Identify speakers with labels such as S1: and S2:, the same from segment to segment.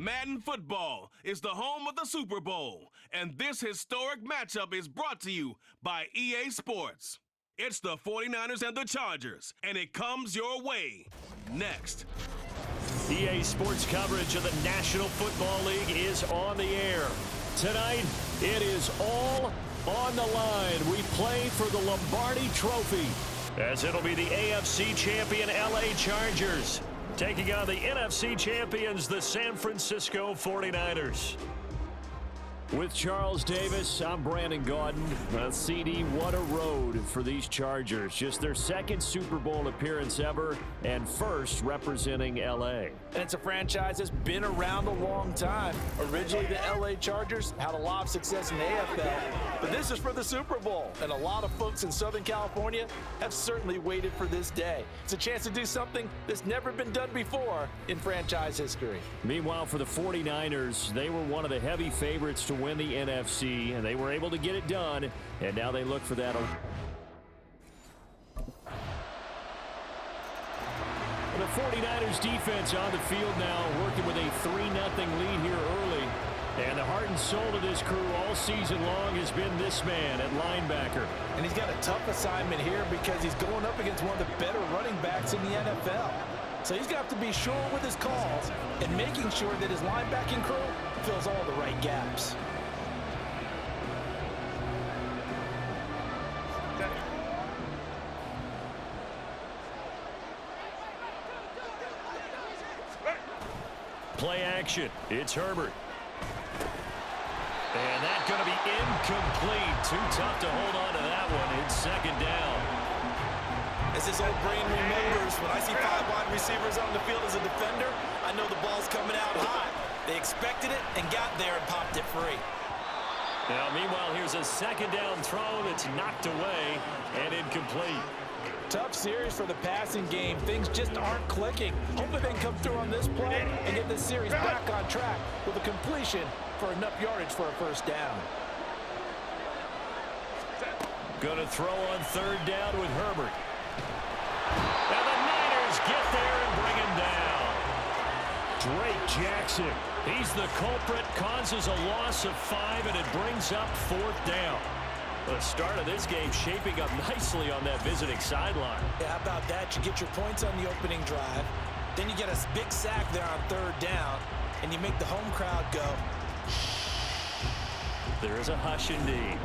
S1: Madden football is the home of the Super Bowl, and this historic matchup is brought to you by EA Sports. It's the 49ers and the Chargers, and it comes your way next.
S2: EA Sports coverage of the National Football League is on the air. Tonight, it is all on the line. We play for the Lombardi Trophy, as it'll be the AFC champion LA Chargers taking on the NFC champions, the San Francisco 49ers. With Charles Davis, I'm Brandon Gaudin. CD, what a road for these Chargers. Just their second Super Bowl appearance ever and first representing LA.
S3: And it's a franchise that's been around a long time. Originally, the LA Chargers had a lot of success in the AFL, but this is for the Super Bowl. And a lot of folks in Southern California have certainly waited for this day. It's a chance to do something that's never been done before in franchise history.
S2: Meanwhile, for the 49ers, they were one of the heavy favorites to win the NFC, and they were able to get it done, and now they look for that. The 49ers defense on the field now, working with a 3-0 lead here early, and the heart and soul of this crew all season long has been this man at linebacker.
S3: And he's got a tough assignment here because he's going up against one of the better running backs in the NFL. So he's got to be sure with his calls and making sure that his linebacking crew fills all the right gaps.
S2: Play action. It's Herbert. And that's going to be incomplete. Too tough to hold on to that one. It's second down.
S3: As his old brain remembers, when I see 5 wide receivers on the field as a defender, I know the ball's coming out high. They expected it and got there and popped it free.
S2: Now, meanwhile, here's a second down throw that's knocked away and incomplete.
S3: Tough series for the passing game. Things just aren't clicking. Hopefully they can come through on this play and get this series back on track with a completion for enough yardage for a first down.
S2: Going to throw on third down with Herbert. And the Niners get there and bring him down. Drake Jackson, he's the culprit, causes a loss of 5, and it brings up fourth down. The start of this game shaping up nicely on that visiting sideline.
S3: Yeah, how about that? You get your points on the opening drive, then you get a big sack there on third down, and you make the home crowd go, shh.
S2: There is a hush indeed.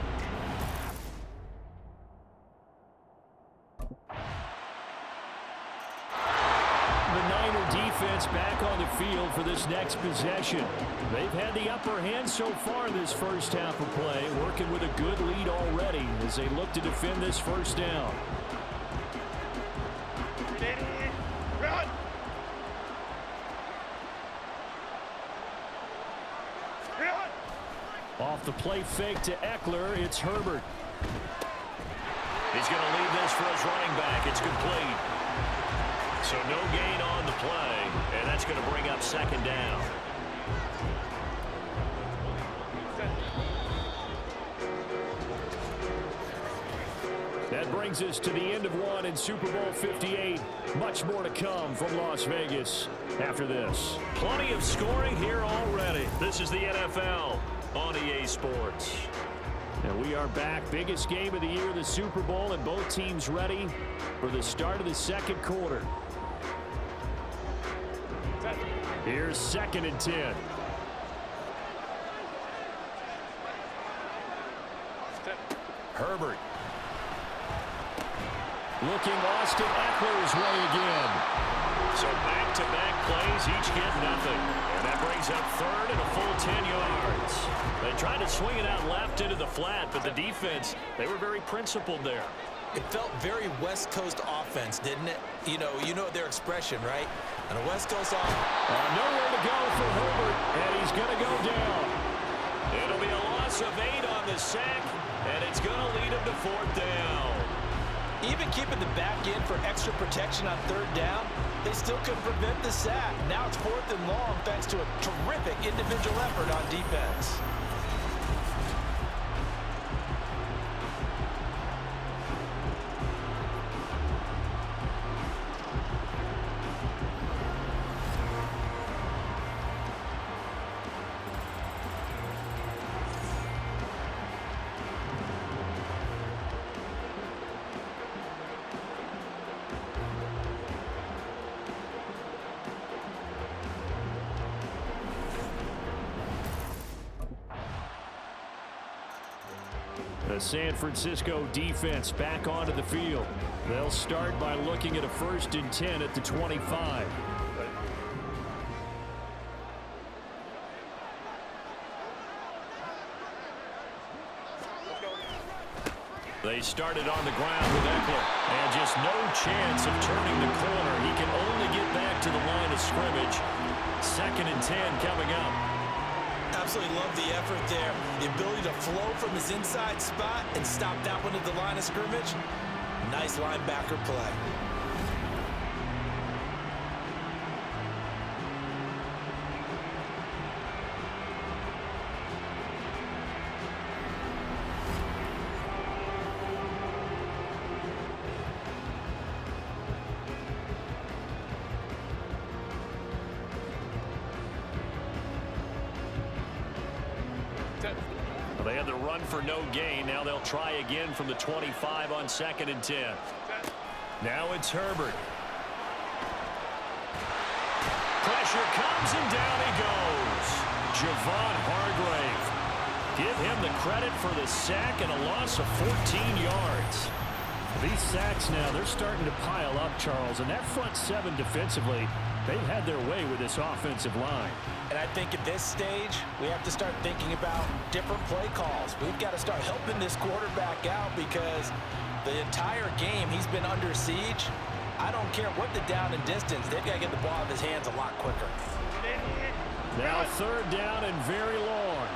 S2: The Niner defense back on the field for this next possession. They've had the upper hand so far this first half of play, working with a good lead already as they look to defend this first down.
S4: Run!
S2: Off the play fake to Eckler, it's Herbert. He's going to leave this for his running back. It's complete. So no gain on the play, and that's going to bring up second down. That brings us to the end of one in Super Bowl 58. Much more to come from Las Vegas after this. Plenty of scoring here already. This is the NFL on EA Sports. And we are back. Biggest game of the year, the Super Bowl, and both teams ready for the start of the second quarter. Here's 2nd and 10. Herbert. Looking Austin Eckler's way again. So back-to-back plays, each get nothing. And that brings up third and a full 10 yards. They tried to swing it out left into the flat, but the defense, they were very principled there.
S3: It felt very West Coast offense, didn't it? You know their expression, right? And a West Coast offense.
S2: Nowhere to go for Herbert, and he's going to go down. It'll be a loss of 8 on the sack, and it's going to lead him to fourth down.
S3: Even keeping the back in for extra protection on third down, they still couldn't prevent the sack. Now it's 4th and long thanks to a terrific individual effort on defense.
S2: The San Francisco defense back onto the field. They'll start by looking at a 1st and 10 at the 25. They started on the ground with Eckler, and just no chance of turning the corner. He can only get back to the line of scrimmage. 2nd and 10 coming up.
S3: Absolutely love the effort there. The ability to flow from his inside spot and stop that one at the line of scrimmage. Nice linebacker play.
S2: They had the run for no gain. Now they'll try again from the 25 on 2nd and 10. Now it's Herbert. Pressure comes and down he goes. Javon Hargrave. Give him the credit for the sack and a loss of 14 yards. These sacks now, they're starting to pile up, Charles. And that front 7 defensively, they've had their way with this offensive line.
S3: And I think at this stage, we have to start thinking about different play calls. We've got to start helping this quarterback out because the entire game he's been under siege. I don't care what the down and distance. They've got to get the ball in his hands a lot quicker.
S2: Now 3rd down and very long.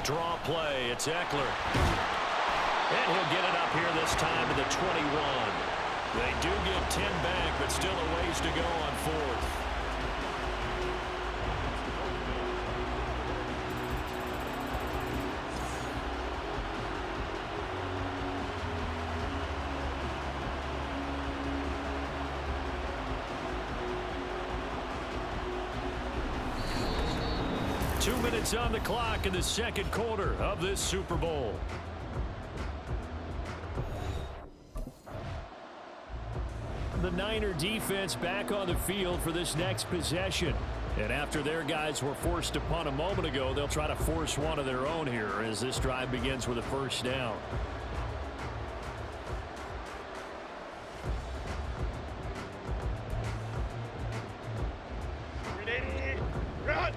S2: Draw play. It's Eckler. And he'll get it up here this time to the 21. They do get 10 back, but still a ways to go on 4th. Two minutes on the clock in the 2nd quarter of this Super Bowl. The Niner defense back on the field for this next possession. And after their guys were forced upon a moment ago, they'll try to force one of their own here as this drive begins with a 1st down.
S4: Run!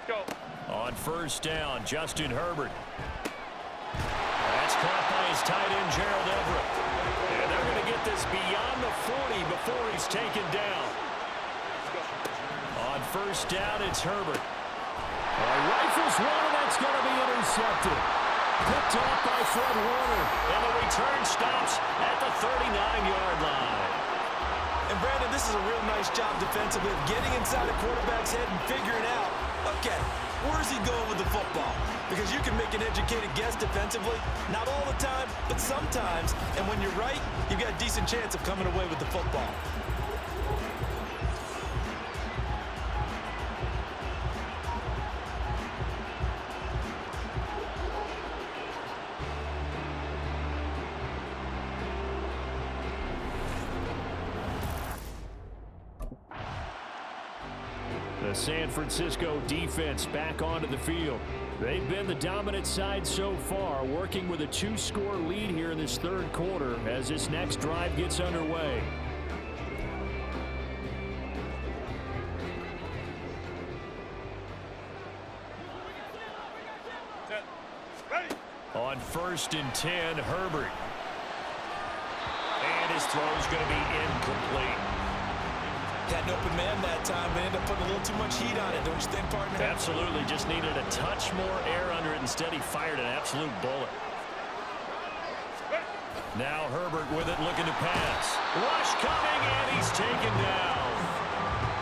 S4: Go.
S2: On 1st down, Justin Herbert. That's caught by his tight end, Gerald Everett. And they're going to get this beyond the 40 before he's taken down. On 1st down, it's Herbert. Rifles one, and that's going to be intercepted. Picked off by Fred Warner. And the return stops at the 39-yard line.
S3: And Brandon, this is a real nice job defensively of getting inside the quarterback's head and figuring out, okay, where's he going with the football? Because you can make an educated guess defensively, not all the time, but sometimes. And when you're right, you've got a decent chance of coming away with the football.
S2: The San Francisco defense back onto the field. They've been the dominant side so far, working with a 2-score lead here in this 3rd quarter as this next drive gets underway.
S4: Ready.
S2: On 1st and 10, Herbert. And his throw's going to be incomplete.
S3: Had an open man that time, but ended up putting a little too much heat on it, don't you think, partner?
S2: Absolutely. Just needed a touch more air under it. Instead, he fired an absolute bullet. Now Herbert with it, looking to pass. Rush coming, and he's taken down.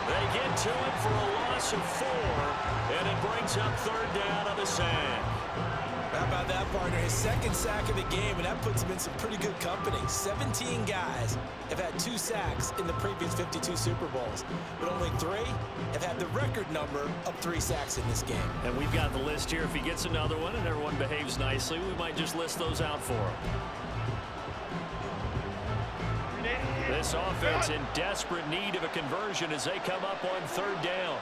S2: They get to him for a loss of 4, and it brings up 3rd down on the sack.
S3: How about that, partner? His 2nd sack of the game, and that puts him in some pretty good company. 17 guys have had 2 sacks in the previous 52 Super Bowls, but only 3 have had the record number of 3 sacks in this game.
S2: And we've got the list here. If he gets another one and everyone behaves nicely, we might just list those out for him. This offense in desperate need of a conversion as they come up on 3rd down.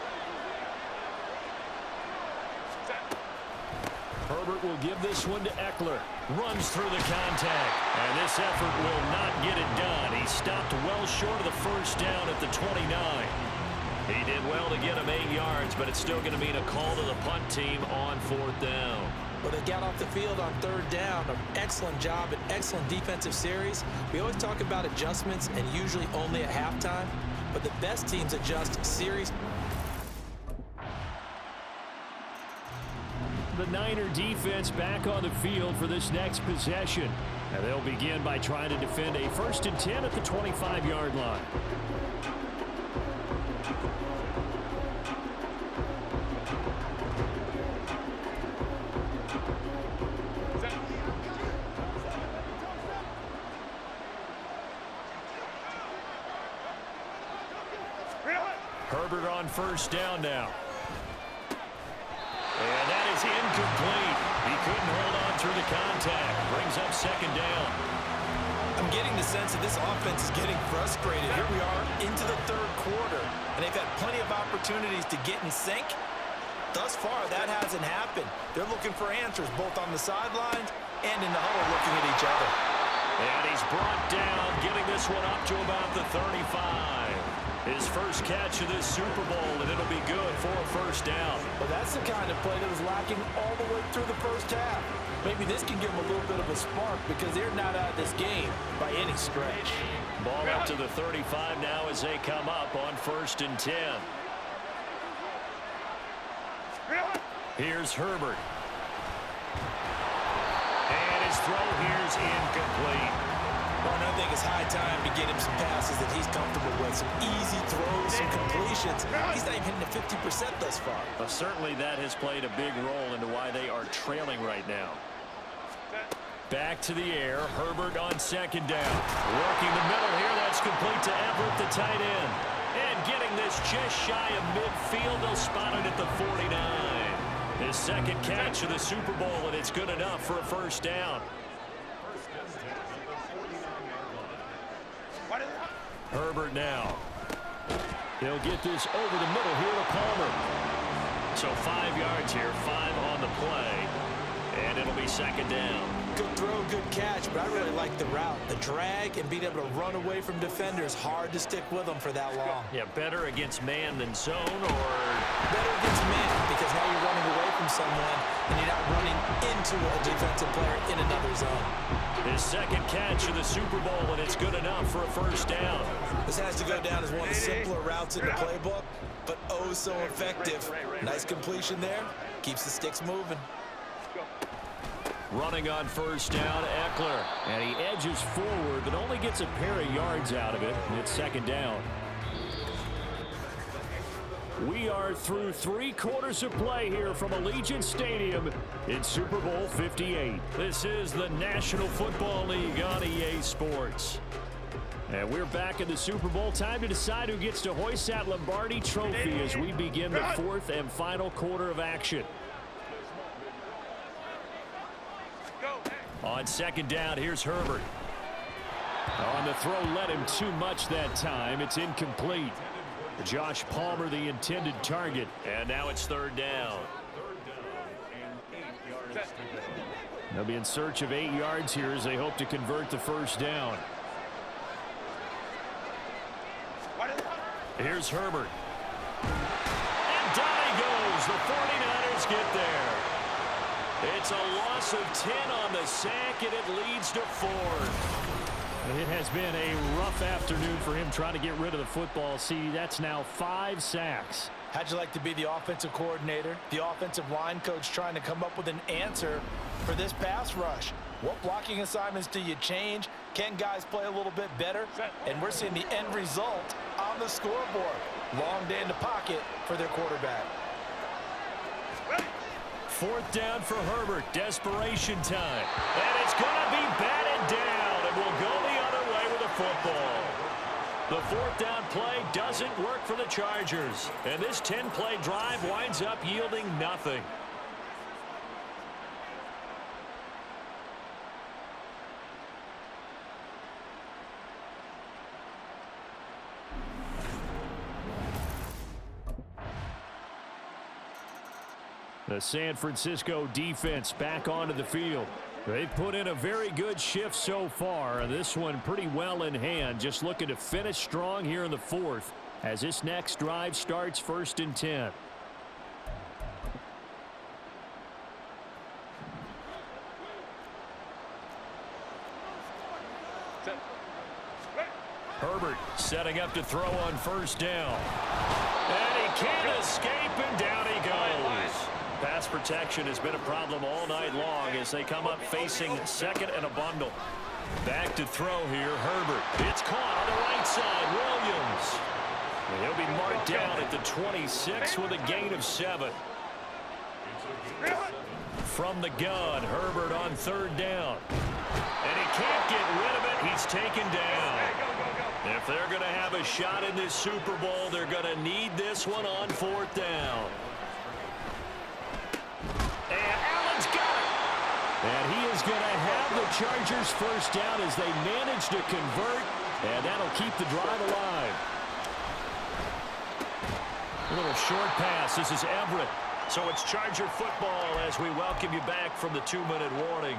S2: Herbert will give this one to Eckler. Runs through the contact. And this effort will not get it done. He stopped well short of the first down at the 29. He did well to get him 8 yards, but it's still going to mean a call to the punt team on 4th down.
S3: Well, they got off the field on 3rd down. An excellent job, an excellent defensive series. We always talk about adjustments and usually only at halftime, but the best teams adjust series.
S2: The Niner defense back on the field for this next possession. And they'll begin by trying to defend a 1st and 10 at the 25-yard line. Herbert on 1st down now. And that is incomplete. He couldn't hold on through the contact. Brings up 2nd down.
S3: I'm getting the sense that this offense is getting frustrated. Here we are into the 3rd quarter, and they've had plenty of opportunities to get in sync. Thus far, that hasn't happened. They're looking for answers both on the sidelines and in the huddle looking at each other.
S2: And he's brought down, getting this one up to about the 35. His first catch of this Super Bowl, and it'll be good for a 1st down.
S3: Well, that's the kind of play that was lacking all the way through the first half. Maybe this can give them a little bit of a spark because they're not out of this game by any stretch.
S2: Ball up to the 35 now as they come up on 1st and 10. Here's Herbert. And his throw here's incomplete.
S3: Well, I think it's high time to get him some passes that he's comfortable with. Some easy throws, some completions. He's not even hitting the 50% thus far.
S2: Well, certainly that has played a big role into why they are trailing right now. Back to the air. Herbert on 2nd down. Working the middle here. That's complete to Everett, the tight end. And getting this just shy of midfield. They'll spot it at the 49. His 2nd catch of the Super Bowl, and it's good enough for a 1st down. Herbert now. He'll get this over the middle here to Palmer. So 5 yards here, 5 on the play. And it'll be 2nd down.
S3: Good throw, good catch, but I really like the route. The drag and being able to run away from defenders. Hard to stick with them for that long.
S2: Yeah, better against man than zone, or?
S3: Better against man, because now you're running away from someone and you're not running into a defensive player in another zone.
S2: His 2nd catch of the Super Bowl, and it's good enough for a 1st down.
S3: This has to go down as one of the simpler routes in the playbook, but oh so effective. Nice completion there. Keeps the sticks moving.
S2: Running on 1st down, Eckler. And he edges forward, but only gets a pair of yards out of it. It's 2nd down. We are through 3 quarters of play here from Allegiant Stadium in Super Bowl 58. This is the National Football League on EA Sports. And we're back in the Super Bowl. Time to decide who gets to hoist that Lombardi trophy as we begin the 4th and final quarter of action. On 2nd down, here's Herbert. On the throw, led him too much that time. It's incomplete. Josh Palmer, the intended target. And now it's 3rd down. They'll be in search of 8 yards here as they hope to convert the 1st down. Here's Herbert. And down he goes. The 49ers get there. It's a loss of 10 on the sack, and it leads to 4th. It has been a rough afternoon for him trying to get rid of the football. See, that's now 5 sacks.
S3: How'd you like to be the offensive coordinator, the offensive line coach trying to come up with an answer for this pass rush? What blocking assignments do you change? Can guys play a little bit better? And we're seeing the end result on the scoreboard. Long day in the pocket for their quarterback.
S2: 4th down for Herbert. Desperation time. And it's going to be batted down, and we'll go the other way with the football. The 4th down play doesn't work for the Chargers. And this 10-play drive winds up yielding nothing. The San Francisco defense back onto the field. They've put in a very good shift so far. This one pretty well in hand. Just looking to finish strong here in the fourth as this next drive starts 1st and 10. Herbert setting up to throw on 1st down. And he can't escape, and down he goes. Pass protection has been a problem all night long as they come up facing 2nd and a bundle. Back to throw here, Herbert. It's caught on the right side, Williams. And he'll be marked down at the 26 with a gain of 7. From the gun, Herbert on 3rd down. And he can't get rid of it. He's taken down. If they're going to have a shot in this Super Bowl, they're going to need this one on 4th down. And Allen's got it. And he is going to have the Chargers 1st down as they manage to convert. And that'll keep the drive alive. A little short pass. This is Everett. So it's Charger football as we welcome you back from the 2-minute warning.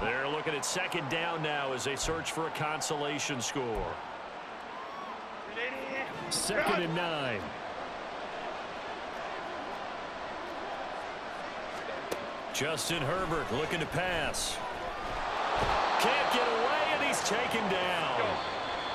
S2: They're looking at 2nd down now as they search for a consolation score. 2nd and 9. Justin Herbert looking to pass. Can't get away, and he's taken down.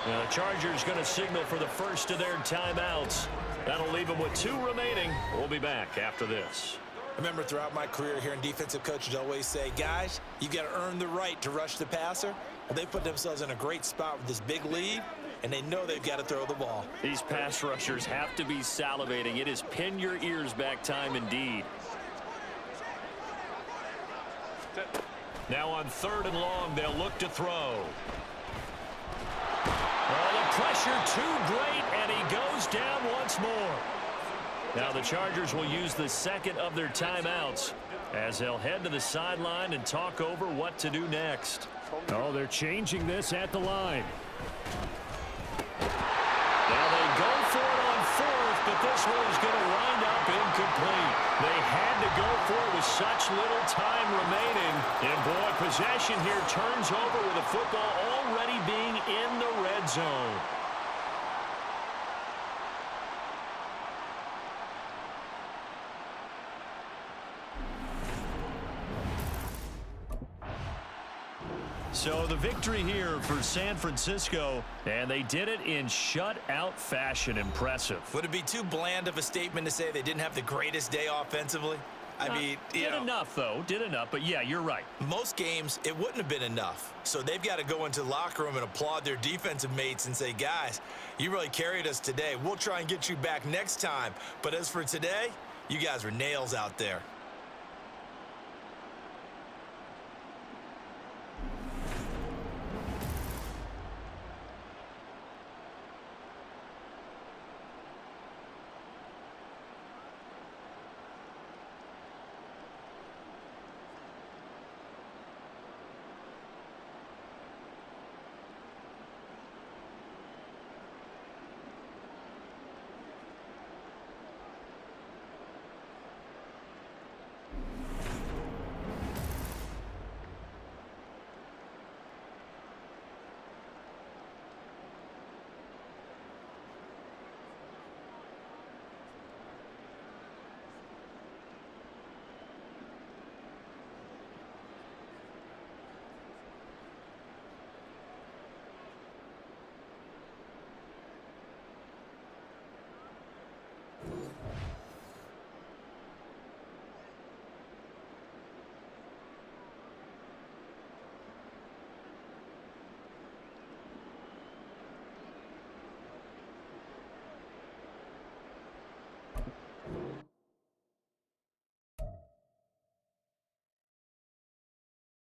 S2: Now the Chargers going to signal for the first of their timeouts. That'll leave them with 2 remaining. We'll be back after this.
S3: I remember throughout my career hearing defensive coaches always say, guys, you got to earn the right to rush the passer. Well, they put themselves in a great spot with this big lead, and they know they've got to throw the ball.
S2: These pass rushers have to be salivating. It is pin your ears back time indeed. Now on 3rd and long, they'll look to throw. Oh, the pressure too great, and he goes down once more. Now the Chargers will use the 2nd of their timeouts as they'll head to the sideline and talk over what to do next. Oh, they're changing this at the line. Now they go for it on 4th, but this one is going to wind up incomplete. They had to go for it with such little time remaining. And boy, possession here turns over with the football already being in the red zone. So the victory here for San Francisco, and they did it in shutout fashion. Impressive.
S3: Would it be too bland of a statement to say they didn't have the greatest day offensively? I mean,
S2: did enough, though. Did enough. But, yeah, you're right.
S3: Most games, it wouldn't have been enough. So they've got to go into the locker room and applaud their defensive mates and say, guys, you really carried us today. We'll try and get you back next time. But as for today, you guys were nails out there.